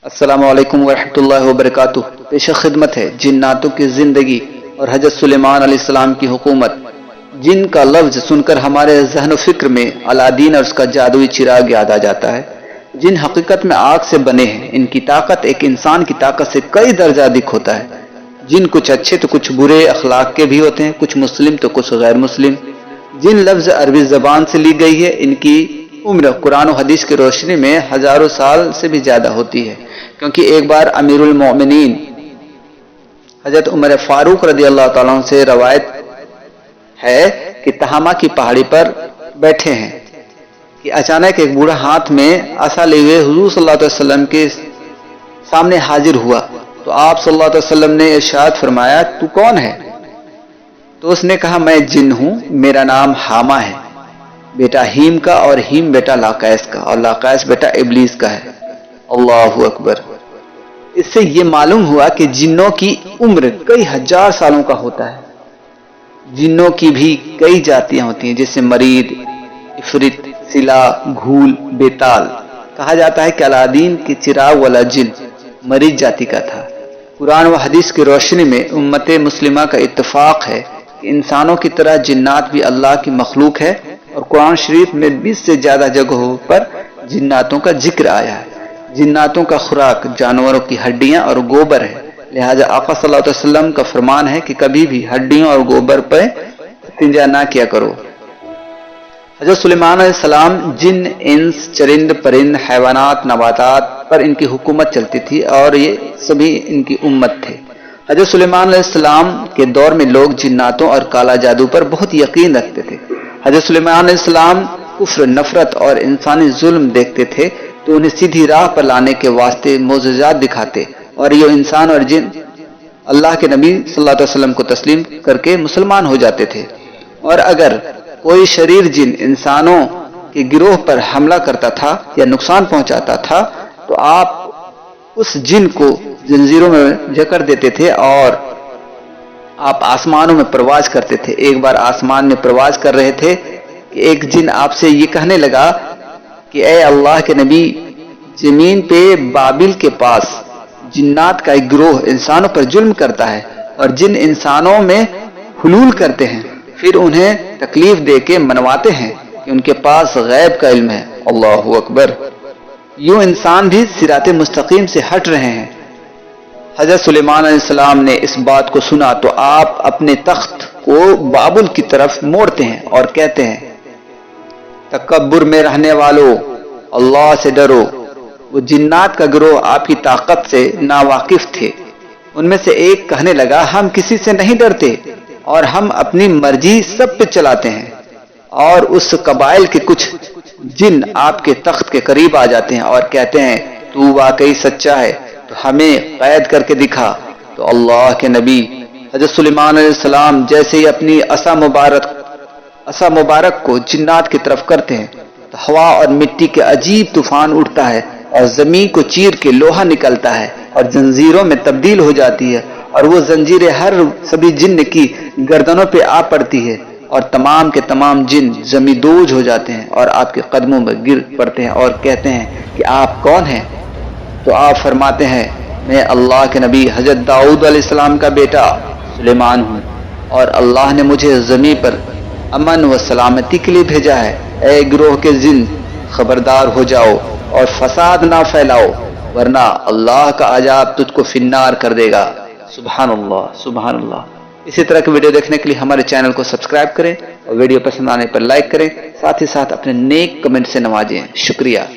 अस्सलामु अलैकुम वरहमतुल्लाहि वबरकातुह। पेश खिदमत है जिन्नातों की जिंदगी और हजरत सुलेमान अलैहिस्सलाम की हुकूमत। जिन का लफ्ज सुनकर हमारे जहन फिक्र में अलादीन और उसका जादुई चिराग याद आ जाता है। जिन हकीकत में आग से बने हैं, इनकी ताकत एक इंसान की ताकत से कई दर्जा अधिक होता है। जिन कुछ अच्छे तो कुछ बुरे अखलाक के भी होते हैं, कुछ मुस्लिम तो कुछ गैर मुस्लिम। जिन लफ्ज अरबी जबान से ली गई है, इनकी उम्र कुरान और हदीस की रोशनी में हजारों साल से भी ज्यादा होती है। क्योंकि एक बार अमीरुल मोमिनीन हजरत उमर फारूक रदी अल्लाह ताला अन्हु से रवायत है कि तहामा की पहाड़ी पर बैठे हैं कि अचानक एक बूढ़ा हाथ में आसा लिए हुए हुजूर सल्लल्लाहु अलैहि वसल्लम के सामने हाजिर हुआ। तो आप सल्लल्लाहु अलैहि वसल्लम ने इरशाद फरमाया, तू कौन है? तो उसने कहा, मैं जिन हूं, मेरा नाम हामा है, बेटा हीम का, और हीम बेटा लाकैस का, और लाकैस बेटा इब्लीस का है। अल्लाहु अकबर। इससे ये मालूम हुआ कि जिन्नों की उम्र कई हजार सालों का होता है। जिन्नों की भी कई जातियां होती हैं, जैसे मरीद, इफरित, सिला, घूल, बेताल। कहा जाता है कि अलादीन के चिराग वाला जिन मरीद जाति का था। कुरान व हदीस की रोशनी में उम्मत मुस्लिमा का इत्तेफाक है कि इंसानों की तरह जिन्नात भी अल्लाह की मखलूक है, और कुरान शरीफ में 20 से ज्यादा जगहों पर जिन्नातों का जिक्र आया है। जिन्नातों का खुराक जानवरों की हड्डियां और गोबर है। लिहाजा आका सल्लल्लाहु अलैहि वसल्लम का फरमान है कि कभी भी हड्डियों और गोबर पर इस्तिंजा ना किया करो। हजरत सुलेमान अलैहिस्सलाम जिन, इंस, चरिंद, परिंद, हैवानात, नबातात पर इनकी हुकूमत चलती थी, और ये सभी इनकी उम्मत थे। हजरत सुलेमान अलैहिस्सलाम के दौर में लोग जिन्नातों और काला जादू पर बहुत यकीन रखते थे। हजरत सुलेमान अलैहिस्सलाम कुफ्र, नफरत और इंसानी जुल्म देखते थे, तो उन्हें सीधी राह पर लाने के वास्ते मोजज़ात दिखाते, और ये इंसान और जिन अल्लाह के नबी सल्लल्लाहु अलैहि वसल्लम को तस्लीम करके मुसलमान हो जाते थे। और अगर कोई शरीर जिन इंसानों के गिरोह पर हमला करता था या नुकसान पहुंचाता था, तो आप उस जिन को जंजीरों में जकड़ देते थे और आप आसमानों में प्रवास करते थे। एक बार आसमान में प्रवास कर रहे थे कि एक जिन आपसे ये कहने लगा कि ए अल्लाह के नबी, जमीन पे बाबिल के पास जिन्नात का एक गिरोह इंसानों पर जुल्म करता है, और जिन इंसानों में हुलूल करते हैं, फिर उन्हें तकलीफ दे के मनवाते हैं कि उनके पास गैब का इल्म है। अल्लाहु अकबर। यूं इंसान भी सिराते मुस्तकीम से हट रहे हैं। हजरत सुलेमान अलैहिस्सलाम ने इस बात को सुना तो आप अपने तख्त को बाबुल की तरफ मोड़ते हैं और कहते हैं, तकब्बुर में रहने वालों, अल्लाह से डरो। वो जिन्नात का गिरोह आपकी ताकत से नावाकिफ थे। उनमें से एक कहने लगा, हम किसी से नहीं डरते और हम अपनी मर्जी सब पे चलाते हैं। और उस कबाइल के कुछ जिन आपके तख्त के करीब आ जाते हैं और कहते हैं, तू वाकई सच्चा है तो हमें कैद करके दिखा। तो अल्लाह के नबी हजरत सुलेमान अलैहिस्सलाम जैसे ही अपनी असा मुबारक को जिन्नात की तरफ करते हैं, तो हवा और मिट्टी के अजीब तूफान उठता है, और जमीन को चीर के लोहा निकलता है और जंजीरों में तब्दील हो जाती है, और वो जंजीरें हर सभी जिन्न की गर्दनों पे आ पड़ती है, और तमाम के तमाम जिन जमींदोज हो जाते हैं और आपके कदमों में गिर पड़ते हैं और कहते हैं कि आप कौन हैं? तो आप फरमाते हैं, मैं अल्लाह के नबी हजरत दाऊद अलैहिस्सलाम का बेटा सुलेमान हूँ, और अल्लाह ने मुझे जमीन पर अमन व सलामती के लिए भेजा है। ए गिरोह के जिन, खबरदार हो जाओ और फसाद ना फैलाओ, वरना अल्लाह का अजाब तुझको फिन्नार कर देगा। सुभान अल्लाह, सुभान अल्लाह। इसी तरह के वीडियो देखने के लिए हमारे चैनल को सब्सक्राइब करें, और वीडियो पसंद आने पर लाइक करें, साथ ही साथ अपने नेक कमेंट से नवाजें। शुक्रिया।